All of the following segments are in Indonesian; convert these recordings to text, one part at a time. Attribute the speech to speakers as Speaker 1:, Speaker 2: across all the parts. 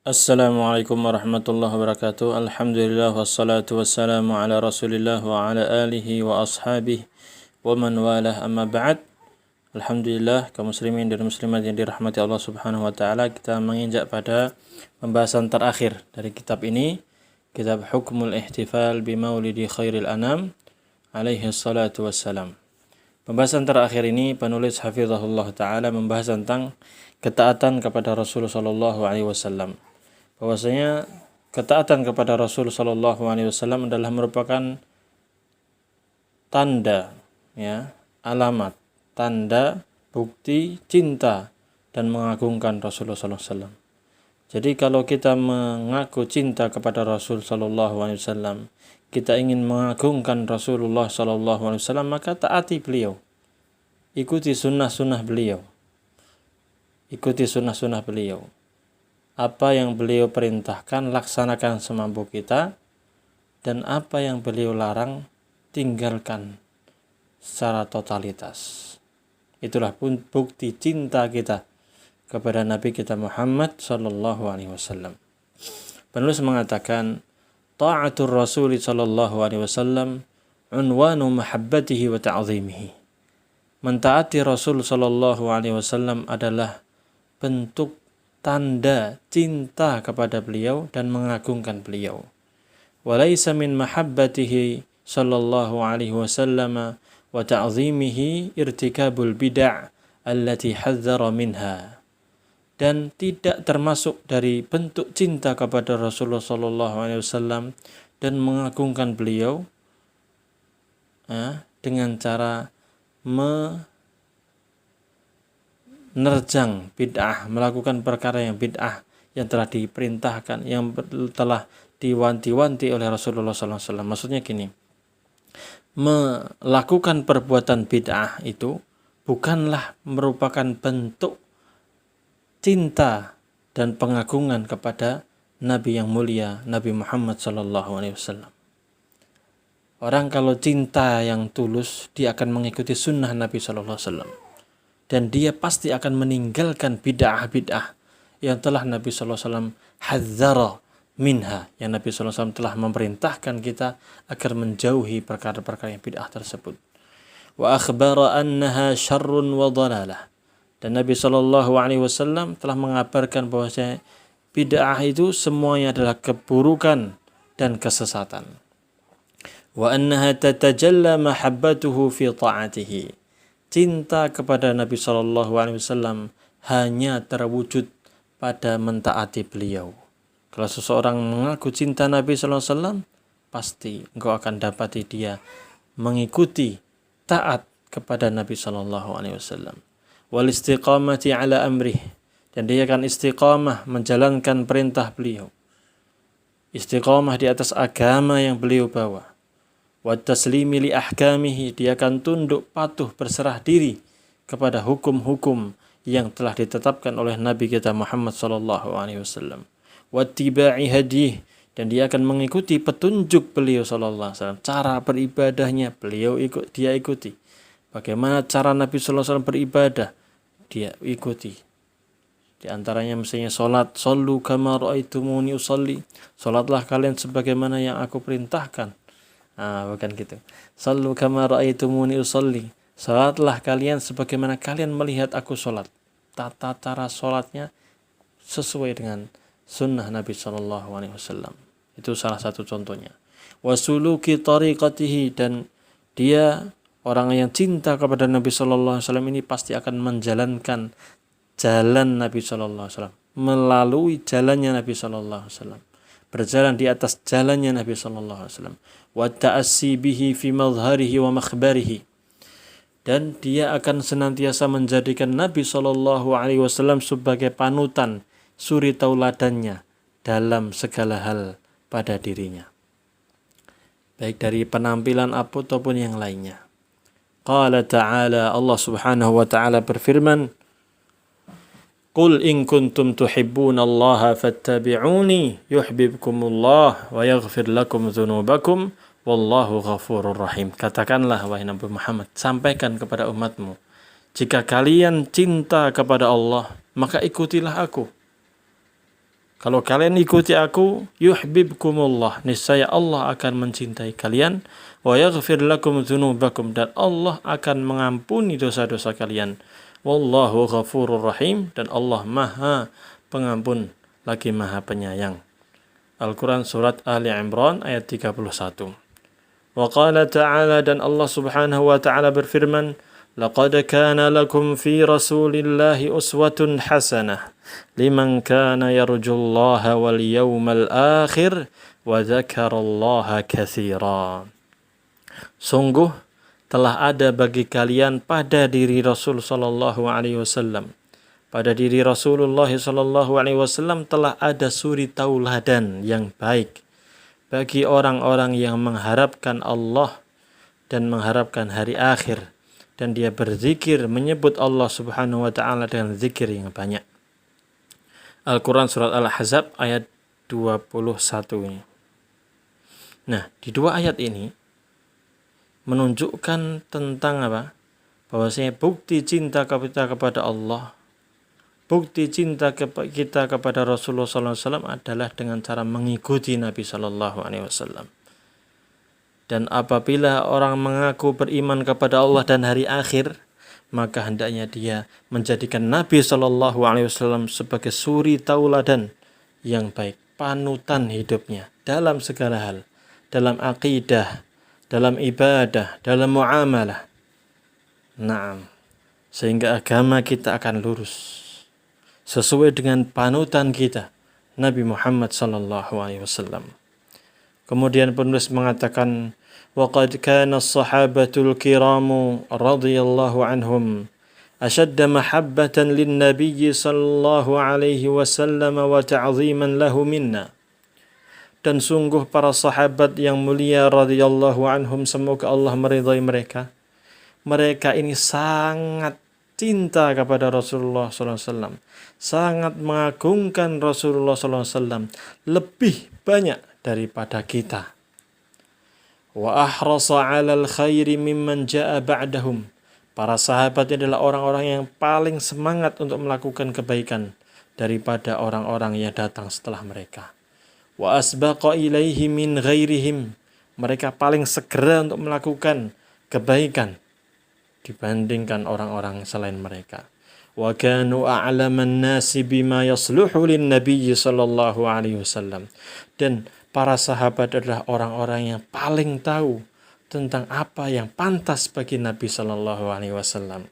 Speaker 1: Assalamualaikum warahmatullahi wabarakatuh. Alhamdulillah wassalatu wassalamu ala Rasulillah wa ala alihi wa ashabihi wa man walah, amma ba'd. Alhamdulillah kaum muslimin dan muslimat yang dirahmati Allah Subhanahu wa taala, kita menginjak pada pembahasan terakhir dari kitab ini, kitab Hukmul Ihtifal bi Maulidi Khairil Anam alaihi salatu wassalam. Pembahasan terakhir ini penulis hafizahullah taala membahas tentang ketaatan kepada Rasul sallallahu alaihi wasallam. Bahwasanya ketaatan kepada Rasul sallallahu alaihi wasallam adalah merupakan tanda, alamat, tanda bukti cinta dan mengagungkan Rasulullah sallallahu alaihi wasallam. Jadi kalau kita mengaku cinta kepada Rasul sallallahu alaihi wasallam, kita ingin mengagungkan Rasulullah sallallahu alaihi wasallam, maka taati beliau. Ikuti sunnah-sunnah beliau. Ikuti sunnah-sunnah beliau. Apa yang beliau perintahkan, laksanakan semampu kita, dan apa yang beliau larang, tinggalkan secara totalitas. Itulah bukti cinta kita kepada Nabi kita Muhammad sallallahu alaihi wasallam. Penulis mengatakan, ta'atur Rasul sallallahu alaihi wasallam unwanu mahabbatihi wa ta'zimihi. Mentaati Rasul sallallahu alaihi wasallam adalah bentuk tanda cinta kepada beliau dan mengagungkan beliau. Walaysa min mahabbatihi sallallahu alaihi wasallam wa ta'zimihi irtikabul bid'ah allati hadzara minha. Dan tidak termasuk dari bentuk cinta kepada Rasulullah sallallahu alaihi wasallam dan mengagungkan beliau dengan cara menerjang bid'ah, melakukan perkara yang bid'ah yang telah diperintahkan, yang telah diwanti-wanti oleh Rasulullah SAW. Maksudnya gini, melakukan perbuatan bid'ah itu bukanlah merupakan bentuk cinta dan pengagungan kepada Nabi yang mulia, Nabi Muhammad SAW. Orang kalau cinta yang tulus, dia akan mengikuti sunnah Nabi SAW. Dan dia pasti akan meninggalkan bid'ah-bid'ah yang telah Nabi SAW hadzara minha, yang Nabi SAW telah memerintahkan kita agar menjauhi perkara-perkara yang bid'ah tersebut. Wa akhbara annaha syarrun wa dhalalah. Dan Nabi SAW telah mengabarkan bahwa bid'ah itu semuanya adalah keburukan dan kesesatan. Wa annaha tatajalla mahabbatuhu fi ta'atihi. Cinta kepada Nabi SAW hanya terwujud pada mentaati beliau. Kalau seseorang mengaku cinta Nabi SAW, pasti engkau akan dapati dia mengikuti taat kepada Nabi SAW. Wal istiqamati ala amrih, dan dia akan istiqamah menjalankan perintah beliau. Istiqamah di atas agama yang beliau bawa. Wa taslimi li ahkamihi, dia akan tunduk patuh berserah diri kepada hukum-hukum yang telah ditetapkan oleh Nabi kita Muhammad sallallahu alaihi wasallam. Wa tiba'i hadih, dan dia akan mengikuti petunjuk beliau sallallahu alaihi wasallam. Cara beribadahnya dia ikuti. Bagaimana cara Nabi sallallahu alaihi wasallam beribadah, dia ikuti. Di antaranya misalnya salat, sallu kama raaitumuni usalli. Salatlah kalian sebagaimana yang aku perintahkan. Bukan gitu. Sallu kama ra'aitumuni usalli. Salatlah kalian sebagaimana kalian melihat aku salat. Tata cara salatnya sesuai dengan sunnah Nabi sallallahu alaihi wasallam. Itu salah satu contohnya. Wasuluki tariqatihi, dan dia orang yang cinta kepada Nabi sallallahu alaihi wasallam ini pasti akan menjalankan jalan Nabi sallallahu alaihi wasallam, melalui jalannya Nabi sallallahu alaihi wasallam. Berjalan di atas jalannya Nabi sallallahu alaihi wasallam. Wa ta'assi bihi fi madhharihi wa makhbarihi, dan dia akan senantiasa menjadikan Nabi sallallahu alaihi wasallam sebagai panutan, suri tauladannya dalam segala hal pada dirinya, baik dari penampilan ataupun yang lainnya. Qala ta'ala, Allah Subhanahu wa ta'ala berfirman, Qul in kuntum tuhibbunallaha fattabi'uni yuhibbukumullah wa yaghfir lakum dzunubakum wallahu ghafurur rahim. Katakanlah wahai Nabi Muhammad, sampaikan kepada umatmu, jika kalian cinta kepada Allah, maka ikutilah aku. Kalau kalian ikuti aku, yuhibbukumullah, niscaya Allah akan mencintai kalian, wa yaghfir lakum dzunubakum, dan Allah akan mengampuni dosa-dosa kalian. Wallahu ghafurur rahim, dan Allah Maha Pengampun lagi Maha Penyayang. Al-Quran Surat Ali Imran ayat 31. Wa qala ta'ala, dan Allah Subhanahu wa ta'ala berfirman, laqad kana lakum fi rasulillahi uswatun hasanah liman kana yarjullaha wal yawmal akhir wa dzakarallaha katsira. Sungguh telah ada bagi kalian pada diri Rasul sallallahu alaihi wasallam, pada diri Rasulullah sallallahu alaihi wasallam telah ada suri tauladan yang baik bagi orang-orang yang mengharapkan Allah dan mengharapkan hari akhir, dan dia berzikir menyebut Allah Subhanahu wa taala dengan zikir yang banyak. Al-Quran Surat Al-Ahzab ayat 21 ini. Nah, di dua ayat ini menunjukkan tentang apa? Bahwasanya bukti cinta kita kepada Allah, bukti cinta kita kepada Rasulullah SAW adalah dengan cara mengikuti Nabi SAW. Dan apabila orang mengaku beriman kepada Allah dan hari akhir, maka hendaknya dia menjadikan Nabi SAW sebagai suri tauladan yang baik, panutan hidupnya dalam segala hal, dalam akidah, dalam ibadah, dalam muamalah. Naam, sehingga agama kita akan lurus sesuai dengan panutan kita, Nabi Muhammad SAW. Kemudian penulis mengatakan, وَقَدْ كَانَ الصَّحَابَةُ الْكِرَامُ رَضِيَ اللَّهُ عَنْهُمْ أَشَدَّ مَحَبَّةً لِلنَّبِيِّ صَلَّى اللَّهُ عَلَيْهِ وَسَلَّمَ وَتَعْظِيمًا لَهُ مِنَّا. Dan sungguh para sahabat yang mulia radhiyallahu anhum, semoga Allah meridhai mereka, mereka ini sangat cinta kepada Rasulullah SAW, sangat mengagungkan Rasulullah SAW, lebih banyak daripada kita. Wa ahrasa 'alal khairi mimman jaa'a ba'dahum. Para sahabat adalah orang-orang yang paling semangat untuk melakukan kebaikan daripada orang-orang yang datang setelah mereka. Wa asbaqa ilaihi min ghairihim. Mereka paling segera untuk melakukan kebaikan dibandingkan orang-orang selain mereka. Wa kanu a'laman nasi bima yasluhu lin nabiy sallallahu alaihi wasallam. Dan para sahabat adalah orang-orang yang paling tahu tentang apa yang pantas bagi Nabi sallallahu alaihi wasallam.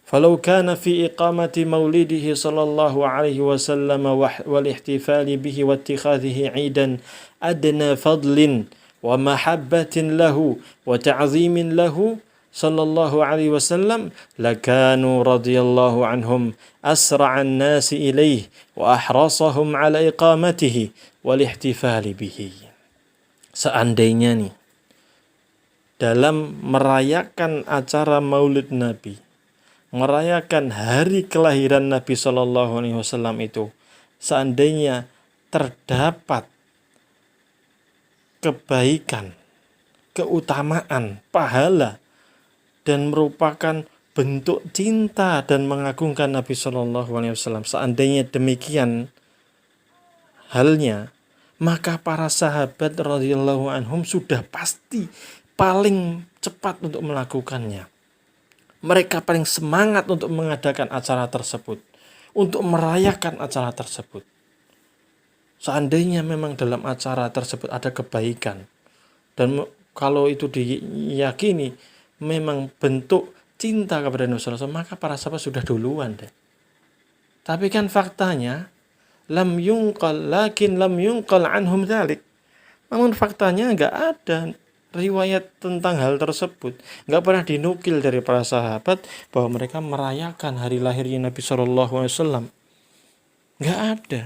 Speaker 1: Falau kana fi iqamati maulidihi sallallahu alaihi wasallam wal ihtifali bihi wa ittikhadhihi 'idan adna fadlin wa mahabbatin lahu wa ta'zimin lahu sallallahu alaihi wasallam lakanu radhiyallahu anhum asra'an nasi ilayhi wa ahrasahum 'ala iqamatihi wal ihtifali bihi. Seandainya nih dalam merayakan acara Maulid Nabi, merayakan hari kelahiran Nabi Shallallahu Alaihi Wasallam itu, seandainya terdapat kebaikan, keutamaan, pahala, dan merupakan bentuk cinta dan mengagungkan Nabi Shallallahu Alaihi Wasallam, seandainya demikian halnya, maka para sahabat radhiyallahu anhum sudah pasti paling cepat untuk melakukannya. Mereka paling semangat untuk mengadakan acara tersebut, untuk merayakan acara tersebut. Seandainya memang dalam acara tersebut ada kebaikan, dan kalau itu diyakini memang bentuk cinta kepada Nabi SAW, maka para sahabat sudah duluan deh. Tapi kan faktanya lam yunqal anhum dzalik. Namun faktanya enggak ada riwayat tentang hal tersebut. Enggak pernah dinukil dari para sahabat bahwa mereka merayakan hari lahirnya Nabi SAW. Enggak ada.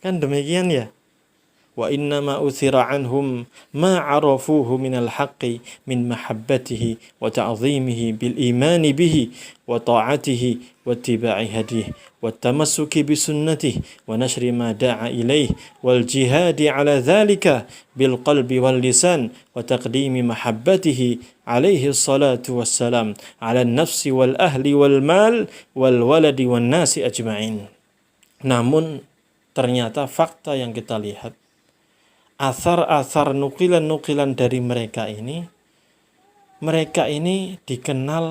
Speaker 1: Kan demikian ya. Wa innama uthira anhum ma arafuhu minal haqqi min mahabbatihi wa ta'zimihi bil imani bihi wa ta'atihi wa ittiba'i hadihi wa tamassuki bi sunnatihi wa nashri ma da'a ilayhi wal jihadi ala dhalika bil qalbi wal lisan wa taqdimi mahabbatihi alaihi salatu wassalam ala nafsi wal ahli wal mal wal waladi wan nasi ajma'in. Namun ternyata fakta yang kita lihat, asar-asar nukilan-nukilan dari mereka ini dikenal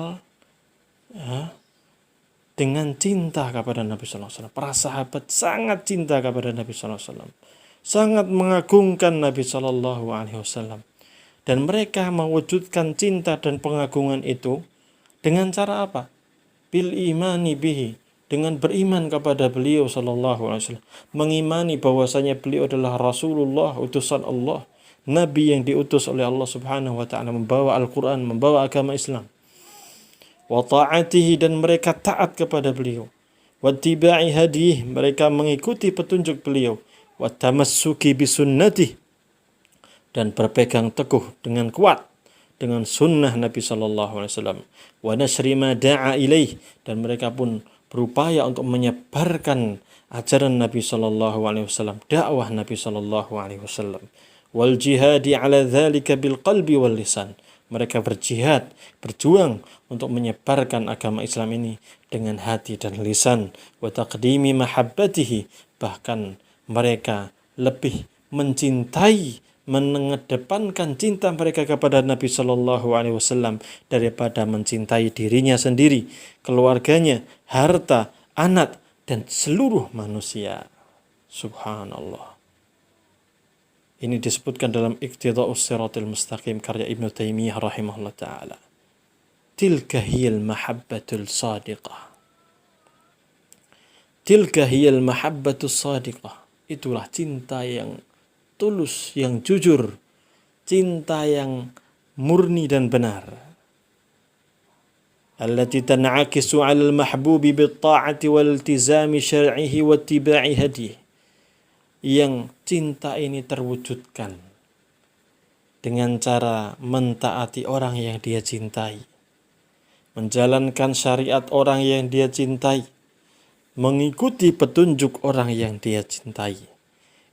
Speaker 1: dengan cinta kepada Nabi Sallallahu Alaihi Wasallam. Para sahabat sangat cinta kepada Nabi Sallallahu Alaihi Wasallam, sangat mengagungkan Nabi Sallallahu Alaihi Wasallam, dan mereka mewujudkan cinta dan pengagungan itu dengan cara apa? Bil imani bihi, dengan beriman kepada beliau Sallallahu Alaihi Wasallam, mengimani bahwasanya beliau adalah Rasulullah, utusan Allah, Nabi yang diutus oleh Allah Subhanahu Wa Taala, membawa Al-Quran, membawa agama Islam. Wa ta'atihi, dan mereka taat kepada beliau. Wa tiba'i hadih, mereka mengikuti petunjuk beliau. Wa tamassuki bisunnatih, dan berpegang teguh dengan kuat dengan sunnah Nabi Sallallahu Alaihi Wasallam. Wa nasri ma da'a ilaih, dan mereka pun berupaya untuk menyebarkan ajaran Nabi Sallallahu Alaihi Wasallam, dakwah Nabi Sallallahu Alaihi Wasallam. Wal jihadi ala dzalika bil qalbi wal lisan, mereka berjihad, berjuang untuk menyebarkan agama Islam ini dengan hati dan lisan. Wa taqdimi mahabbatihi, bahkan mereka lebih mencintai, mengedepankan cinta mereka kepada Nabi Sallallahu Alaihi Wasallam daripada mencintai dirinya sendiri, keluarganya, harta, anak, dan seluruh manusia. Subhanallah. Ini disebutkan dalam Iqtida'us Siratal Mustaqim karya Ibnu Taimiyah rahimahullah ta'ala. Tilka hiyal mahabbatul sadiqah. Tilka hiyal mahabbatul sadiqah. Itulah cinta yang tulus, yang jujur, cinta yang murni dan benar. Allati tan'akisu 'alal mahbubi bit-ta'ati wal iltizami syar'ihi wa ittiba'i hadihi. Yang cinta ini terwujudkan dengan cara mentaati orang yang dia cintai, menjalankan syariat orang yang dia cintai, mengikuti petunjuk orang yang dia cintai.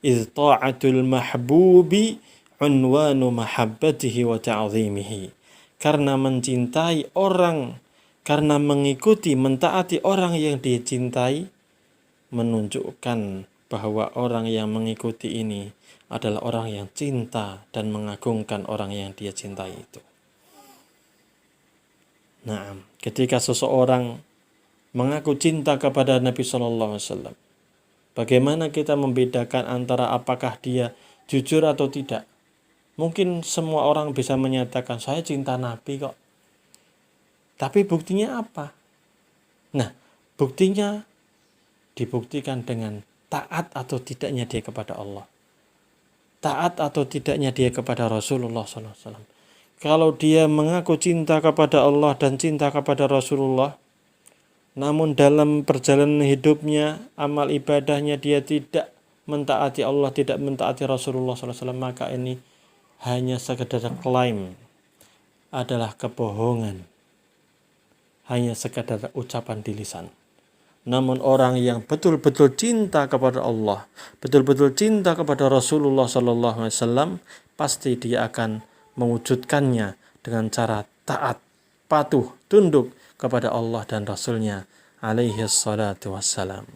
Speaker 1: Idh ta'atul mahbubi unwanu mahabbatihi wa ta'zimihi. Karena mencintai orang, karena mengikuti, mentaati orang yang dia cintai, menunjukkan bahwa orang yang mengikuti ini adalah orang yang cinta dan mengagungkan orang yang dia cintai itu. Nah, ketika seseorang mengaku cinta kepada Nabi Sallallahu Alaihi Wasallam, bagaimana kita membedakan antara apakah dia jujur atau tidak? Mungkin semua orang bisa menyatakan saya cinta Nabi kok. Tapi buktinya apa? Nah, buktinya dibuktikan dengan taat atau tidaknya dia kepada Allah, taat atau tidaknya dia kepada Rasulullah SAW. Kalau dia mengaku cinta kepada Allah dan cinta kepada Rasulullah, namun dalam perjalanan hidupnya, amal ibadahnya dia tidak mentaati Allah, tidak mentaati Rasulullah SAW, maka ini hanya sekedar klaim, adalah kebohongan, hanya sekedar ucapan di lisan. Namun orang yang betul-betul cinta kepada Allah, betul-betul cinta kepada Rasulullah Sallallahu Alaihi Wasallam, pasti dia akan mewujudkannya dengan cara taat, patuh, tunduk kepada Allah dan Rasulnya alaihi salatu wassalam.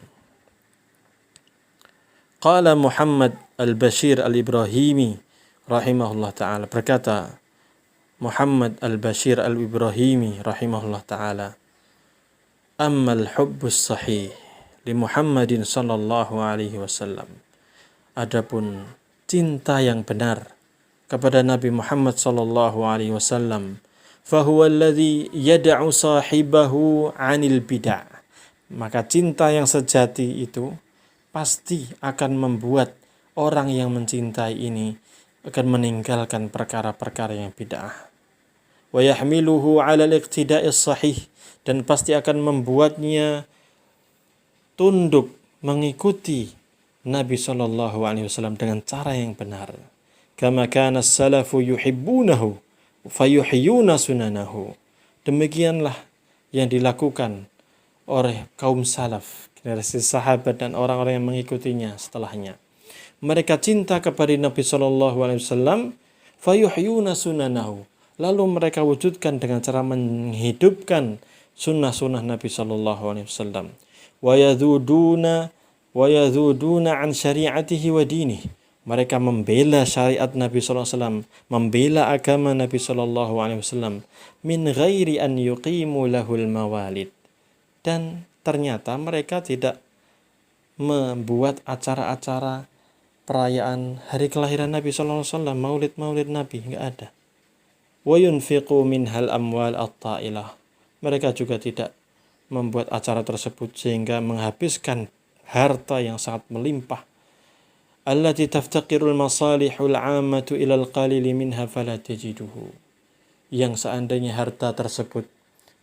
Speaker 1: Qala Muhammad al-Bashir al-Ibrahimi rahimahullah ta'ala, berkata Muhammad al-Bashir al-Ibrahimi rahimahullah ta'ala, Ammal hubbus sahih li Muhammadin sallallahu alaihi wasallam. Adapun cinta yang benar kepada Nabi Muhammad sallallahu alaihi wasallam, fahuwa alladhi yad'u sahibahu 'anil bid'ah. Maka cinta yang sejati itu pasti akan membuat orang yang mencintai ini akan meninggalkan perkara-perkara yang bid'ah. Wa yahmiluhu 'ala al-iqtida'is sahih, dan pasti akan membuatnya tunduk mengikuti Nabi Sallallahu Alaihi Wasallam dengan cara yang benar. Kama kana as-salafu yuhibbunahu fayuhyuna sunanahu. Demikianlah yang dilakukan oleh kaum salaf, generasi sahabat dan orang-orang yang mengikutinya setelahnya. Mereka cinta kepada Nabi Sallallahu Alaihi Wasallam, fayuhyuna sunanahu. Lalu mereka wujudkan dengan cara menghidupkan sunnah-sunnah Nabi Sallallahu Alaihi Wasallam. Wa yaduduna wa yadhuduna an syari'atihi wa dinihi. Mereka membela syariat Nabi sallallahu alaihi wasallam, membela agama Nabi sallallahu alaihi wasallam min ghairi an yuqimu lahul mawalid. Dan ternyata mereka tidak membuat acara-acara perayaan hari kelahiran Nabi sallallahu alaihi wasallam, maulid Nabi, enggak ada. Wa yunfiqu minhal amwal at-ta'ilah. Mereka juga tidak membuat acara tersebut sehingga menghabiskan harta yang sangat melimpah. Allati taftaqirul masalihul 'ammatu ilal qalili minha fala tajiduhu. Yang seandainya harta tersebut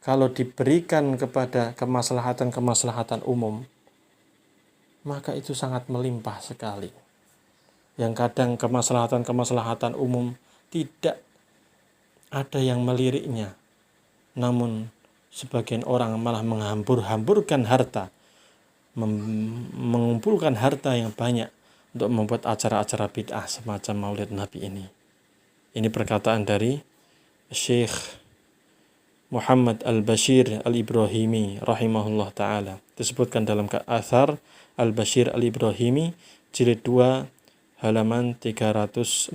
Speaker 1: kalau diberikan kepada kemaslahatan umum, maka itu sangat melimpah sekali. Yang kadang kemaslahatan umum tidak ada yang meliriknya, namun sebagian orang malah menghambur-hamburkan harta, mengumpulkan harta yang banyak untuk membuat acara-acara bid'ah semacam maulid Nabi ini. Ini perkataan dari Syekh Muhammad Al-Bashir Al-Ibrahimi rahimahullah ta'ala. Disebutkan dalam Athar Al-Bashir Al-Ibrahimi jilid 2 halaman 341.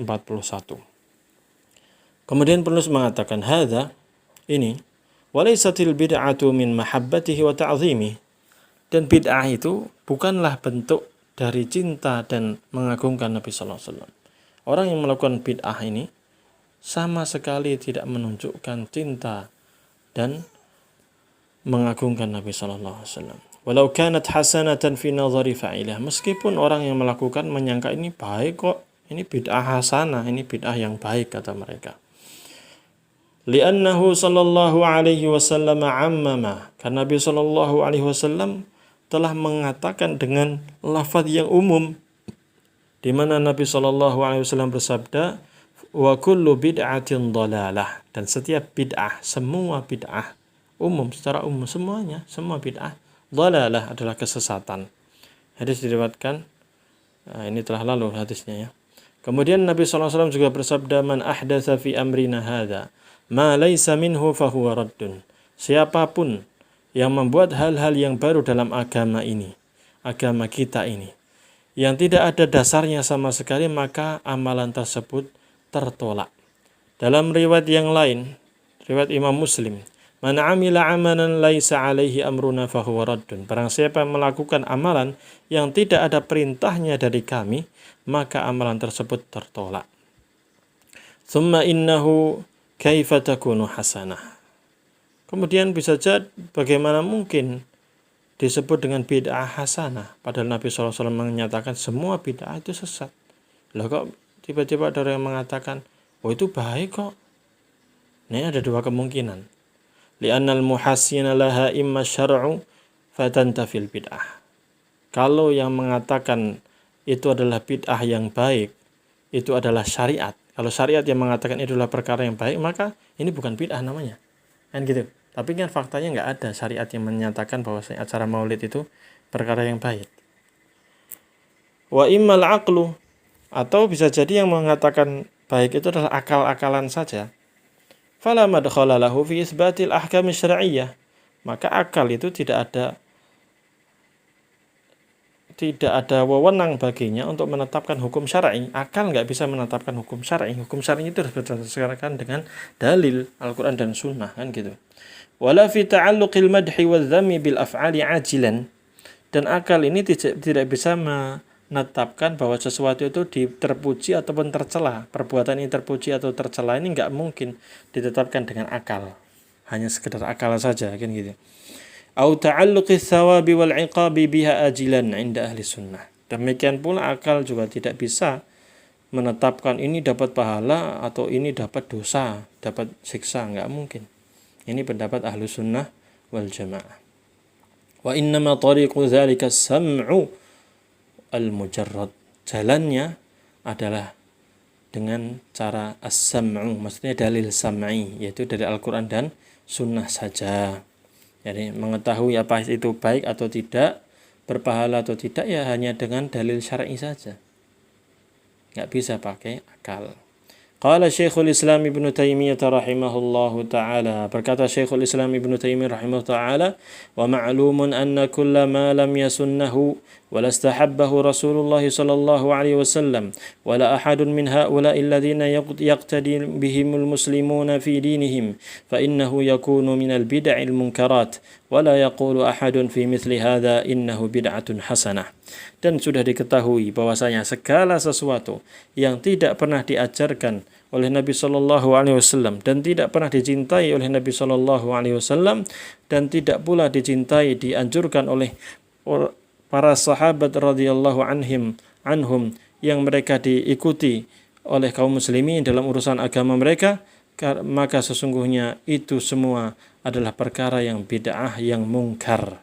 Speaker 1: Kemudian penulis mengatakan hadza, ini walaisatil bid'atu min mahabbatihi wa ta'zimihi. Dan bid'ah itu bukanlah bentuk dari cinta dan mengagungkan Nabi sallallahu alaihi wasallam. Orang yang melakukan bid'ah ini sama sekali tidak menunjukkan cinta dan mengagungkan Nabi sallallahu alaihi wasallam. Walau kanat hasanatan fi nadhari fa'ilah, meskipun orang yang melakukan menyangka ini baik kok, ini bid'ah hasanah, ini bid'ah yang baik kata mereka. Li'annahu sallallahu alaihi wasallam ammama, karena Nabi sallallahu alaihi wasallam telah mengatakan dengan lafaz yang umum, di mana Nabi sallallahu alaihi wasallam bersabda, wa kullu bid'atin dhalalah, dan setiap bid'ah, semua bid'ah umum, secara umum semuanya, semua bid'ah dhalalah adalah kesesatan. Hadis diriwayatkan, ini telah lalu hadisnya ya. Kemudian Nabi sallallahu alaihi wasallam juga bersabda, man ahdatsa fi amrina hadza ma laysa minhu fahuwa raddun. Siapapun yang membuat hal-hal yang baru dalam agama ini, agama kita ini, yang tidak ada dasarnya sama sekali, maka amalan tersebut tertolak. Dalam riwayat yang lain, riwayat Imam Muslim, man amila amalan laisa alaihi amruna fahuwa raddun. Barang siapa melakukan amalan yang tidak ada perintahnya dari kami, maka amalan tersebut tertolak. Tsumma innahu kaifa takunu hasanah. Kemudian bisa jadi bagaimana mungkin disebut dengan bid'ah hasanah, padahal Nabi SAW menyatakan semua bid'ah itu sesat. Lah kok tiba-tiba ada orang yang mengatakan, oh itu baik kok. Ini ada dua kemungkinan. Li'annal muhassina laha imma syar'u fatantafil bid'ah. Kalau yang mengatakan itu adalah bid'ah yang baik, itu adalah syariat. Kalau syariat yang mengatakan itu adalah perkara yang baik, maka ini bukan bid'ah namanya. Kan gitu. Tapi kan faktanya nggak ada syariat yang menyatakan bahwa acara maulid itu perkara yang baik. Wa immal aqlu, atau bisa jadi yang mengatakan baik itu adalah akal-akalan saja. Fala madkhala lahu fi isbatil ahkam syar'iyyah. Maka akal itu tidak ada wewenang baginya untuk menetapkan hukum syar'i. Akal nggak bisa menetapkan hukum syar'i. Hukum syar'i itu harus berdasarkan dengan dalil Al-Quran dan Sunnah, kan gitu. Wala fi ta'alluqil madhi wal dhammi bil af'ali ajilan. Dan akal ini tidak bisa menetapkan bahwa sesuatu itu terpuji ataupun tercela. Perbuatan ini terpuji atau tercela ini nggak mungkin ditetapkan dengan akal. Hanya sekedar akal saja, kan gitu. Au ta'alluqis thawabi wal 'iqabi biha ajilan 'inda ahli sunnah. Demikian pula akal juga tidak bisa menetapkan ini dapat pahala atau ini dapat dosa, dapat siksa, nggak mungkin. Ini pendapat ahlu sunnah wal jamaah. Wa innama tariqu dzalika sam'u al-mujarrad. Jalannya adalah dengan cara as-sam'u, maksudnya dalil sam'i, yaitu dari Al-Quran dan Sunnah saja. Jadi mengetahui apa itu baik atau tidak, berpahala atau tidak, ya hanya dengan dalil syar'i saja. Nggak bisa pakai akal. Qala Syekhul Islam Ibnu Taimiyah rahimahullahu ta'ala, berkata Syekhul Islam Ibnu Taimiyah rahimahullahu ta'ala, wa ma'lumun anna kulla ma lam yasunnahu ولا استحبه رسول الله صلى الله عليه وسلم ولا أحد من هؤلاء الذين يقتدي بهم المسلمون في دينهم فإنه يكون من البدع المنكرات ولا يقول أحد في مثل هذا إنه بدعة حسنة. Dan sudah diketahui bahwasanya segala sesuatu yang tidak pernah diajarkan oleh Nabi Shallallahu Alaihi Wasallam dan tidak pernah dicintai oleh Nabi Shallallahu Alaihi Wasallam dan tidak pula dicintai dianjurkan oleh para sahabat radhiyallahu anhum yang mereka diikuti oleh kaum muslimin dalam urusan agama mereka, maka sesungguhnya itu semua adalah perkara yang bid'ah yang mungkar.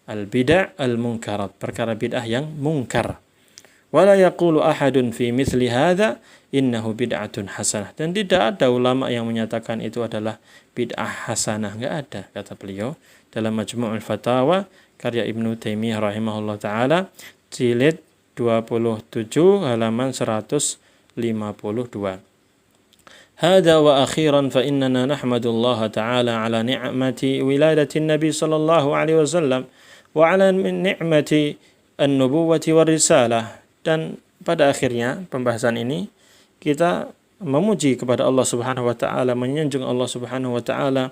Speaker 1: Al-bid'ah al-munkarat, perkara bid'ah yang mungkar. Wala yaqulu ahadun fi mithli hadza innahu bid'atun hasanah. Dan tidak ada ulama yang menyatakan itu adalah bid'ah hasanah, enggak ada, kata beliau dalam Majmu'ul Fatawa karya Ibnu Taimiyah rahimahullah taala jilid 27 halaman 152. هذا وأخيرا فإننا نحمد الله تعالى على نعمة ولادة النبي صلى الله عليه وسلم وعلى نعمة النبوة والرسالة. Dan pada akhirnya pembahasan ini kita memuji kepada Allah Subhanahu wa taala, menyanjung Allah Subhanahu wa taala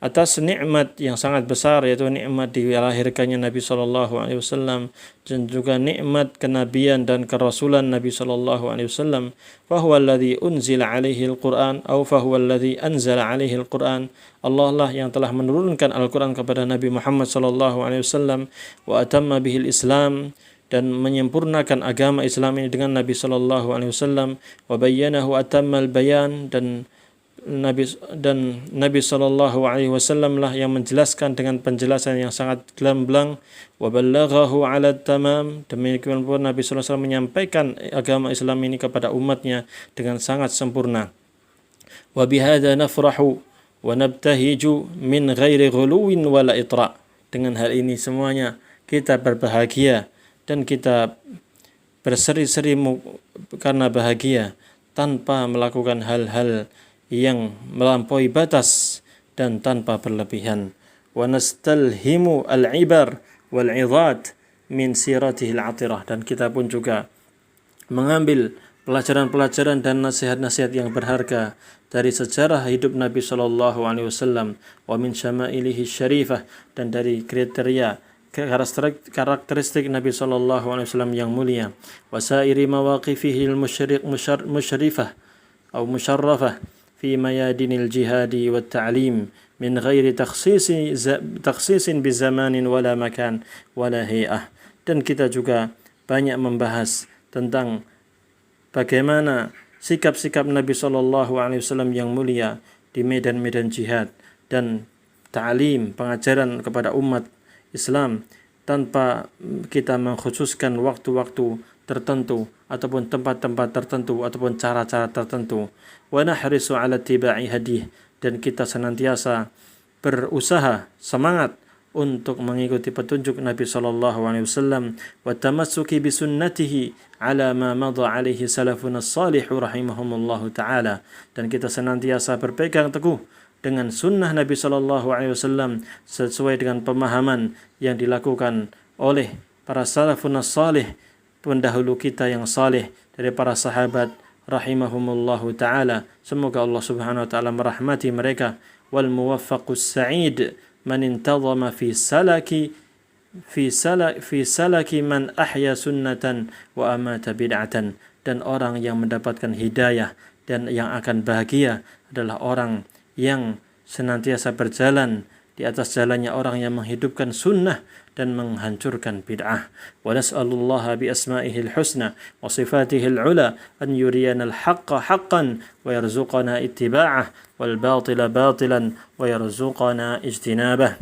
Speaker 1: atas nikmat yang sangat besar, yaitu nikmat dilahirkannya Nabi sallallahu alaihi wasallam dan juga nikmat kenabian dan kerasulan Nabi sallallahu alaihi wasallam. Fa huwa alladhi unzila alaihi al-Qur'an atau fa huwa alladhi anzala alaihi al-Qur'an. Allah lah yang telah menurunkan Al-Qur'an kepada Nabi Muhammad sallallahu alaihi wasallam wa atamma bihi al-Islam, dan menyempurnakan agama Islam ini dengan Nabi sallallahu alaihi wasallam, wa bayyanahu atammal bayan, dan Nabi sallallahu alaihi wasallam lah yang menjelaskan dengan penjelasan yang sangat gamblang, wa ballaghahu ala tamam, demikian pun Nabi sallallahu alaihi wasallam menyampaikan agama Islam ini kepada umatnya dengan sangat sempurna. Wa bihadza nafrahu wa nabtahiju min ghairi ghuluwin wala itra. Dengan hal ini semuanya kita berbahagia dan kita berseri-seri karena bahagia tanpa melakukan hal-hal yang melampaui batas dan tanpa berlebihan. Wa nastalhimu al-ibar wal-'idhat min siratihi al-'atirah, dan kita pun juga mengambil pelajaran-pelajaran dan nasihat-nasihat yang berharga dari sejarah hidup Nabi sallallahu alaihi wasallam, wa min syama'ilihi syarifah, dan dari kriteria karakteristik Nabi sallallahu alaihi wasallam yang mulia, wa sairi mawaqifihi al-musyrifah atau musharrafah fi mayadinil jihadi wat ta'lim min ghairi takhsisin bi zamanin wala makan wala hay'ah. Dan kita juga banyak membahas tentang bagaimana sikap-sikap Nabi sallallahu alaihi wasallam yang mulia di medan-medan jihad dan ta'lim, pengajaran kepada umat Islam, tanpa kita mengkhususkan waktu-waktu tertentu ataupun tempat-tempat tertentu ataupun cara-cara tertentu. Wa nahrisu ala tiba'i hadih, dan kita senantiasa berusaha semangat untuk mengikuti petunjuk Nabi sallallahu alaihi wasallam, wa tamassuki bi sunnatihi ala ma madha alaihi salafun as-salih rahimahumullahu taala, dan kita senantiasa berpegang teguh dengan sunnah Nabi sallallahu alaihi wasallam sesuai dengan pemahaman yang dilakukan oleh para salafun as-salih, pendahulu kita yang saleh dari para sahabat rahimahumullahu taala. Semoga Allah Subhanahu wa taala merahmati mereka. Wal muwaffaqus sa'id man intazama fi salaki man ahya sunnatan wa amata bid'atan. Dan orang yang mendapatkan hidayah dan yang akan bahagia adalah orang yang senantiasa berjalan di atas jalannya orang yang menghidupkan sunnah dan menghancurkan bid'ah. Wa nas'alullaha bi asma'ihil husna wa sifatihil ula an yuriyana al-haqqa haqqan wa yarzuqana ittiba'ah wal batila batilan wa yarzuqana ijtinabah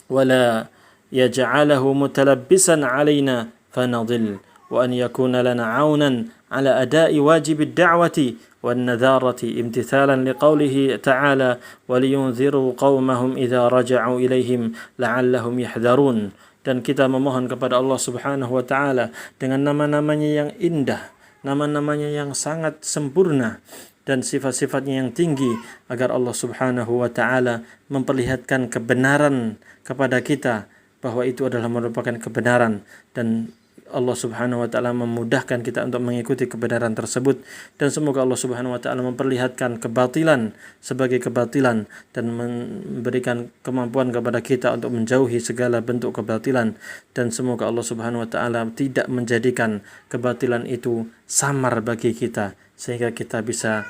Speaker 1: wa la yaj'alahu mutalabbisan 'alaina fanadil wa an yakuna lana 'aunan 'ala ada'i wajib ad-da'wati والنذارة امتثالا لقوله تعالى ولينذروا قومهم إذا رجعوا إليهم لعلهم يحذرون. Dan kita memohon kepada Allah Subhanahu wa taala dengan nama-namanya yang indah, nama-namanya yang sangat sempurna dan sifat-sifatnya yang tinggi, agar Allah Subhanahu wa taala memperlihatkan kebenaran kepada kita bahwa itu adalah merupakan kebenaran, dan Allah Subhanahu wa taala memudahkan kita untuk mengikuti kebenaran tersebut, dan semoga Allah Subhanahu wa taala memperlihatkan kebatilan sebagai kebatilan dan memberikan kemampuan kepada kita untuk menjauhi segala bentuk kebatilan, dan semoga Allah Subhanahu wa taala tidak menjadikan kebatilan itu samar bagi kita sehingga kita bisa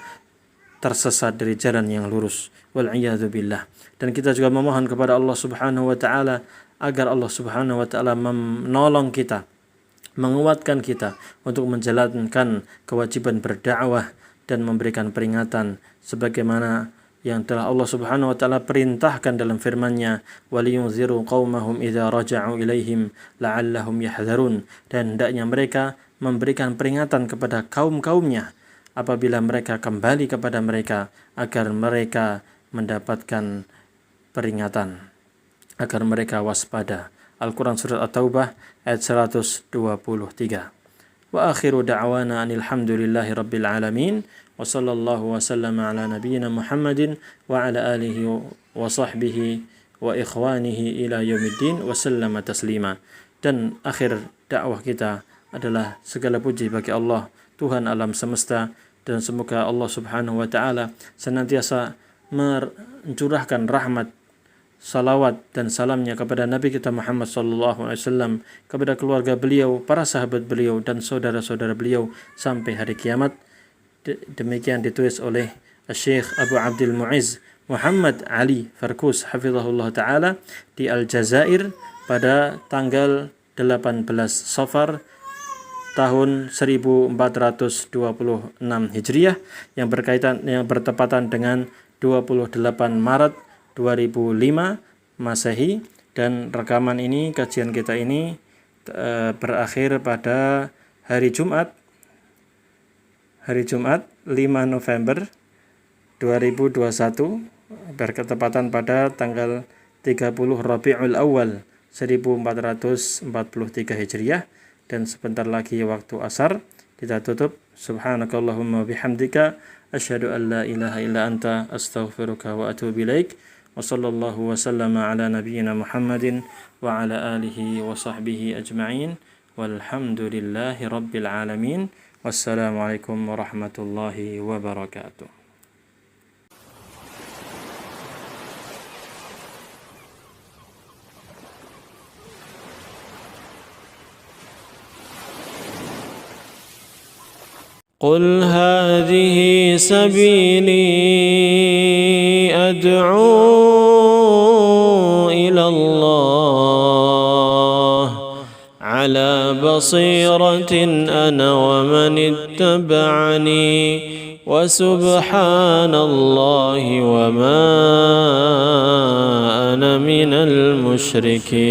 Speaker 1: tersesat dari jalan yang lurus. Wal'iyadzu billah. Dan kita juga memohon kepada Allah Subhanahu wa taala agar Allah Subhanahu wa taala menolong kita, menguatkan kita untuk menjalankan kewajiban berdakwah dan memberikan peringatan sebagaimana yang telah Allah Subhanahu wa taala perintahkan dalam firman-Nya, waliyunziru qaumahum idza raja'u ilaihim la'allahum yahdharun, dan hendaknya mereka memberikan peringatan kepada kaum-kaumnya apabila mereka kembali kepada mereka agar mereka mendapatkan peringatan, agar mereka waspada. Al-Quran Surat At-Taubah ayat 123. Wa akhiru da'wana anil hamdulillahi rabbil alamin wa sallallahu wa sallama ala nabiyyina Muhammadin wa ala alihi wa sahbihi wa ikhwanihi ila yaumiddin wa sallama taslima. Dan akhir dakwah kita adalah segala puji bagi Allah, Tuhan alam semesta, dan semoga Allah Subhanahu wa taala senantiasa mencurahkan rahmat, salawat dan salamnya kepada Nabi kita Muhammad sallallahu alaihi wasallam, kepada keluarga beliau, para sahabat beliau dan saudara-saudara beliau sampai hari kiamat. Demikian ditulis oleh Syekh Abu Abdul Mu'izz Muhammad Ali Farkus hafizahullah taala di Aljazair pada tanggal 18 Safar tahun 1426 Hijriah yang bertepatan dengan 28 Maret 2005 Masehi, dan rekaman ini, kajian kita ini berakhir pada hari Jumat 5 November 2021 bertepatan pada tanggal 30 Rabiul Awal 1443 Hijriah, dan sebentar lagi waktu asar kita tutup. Subhanakallahumma bihamdika asyhadu an la ilaha illa anta astaghfiruka wa atubu ilaik. Wa sallallahu wa sallama ala nabiyyina Muhammadin wa ala alihi wa sahbihi ajma'in. Walhamdulillahi rabbil alamin. Wassalamualaikum warahmatullahi wabarakatuh. قل هذه سبيلي أدعو إلى الله على بصيرة أنا ومن اتبعني وسبحان الله وما أنا من المشركين.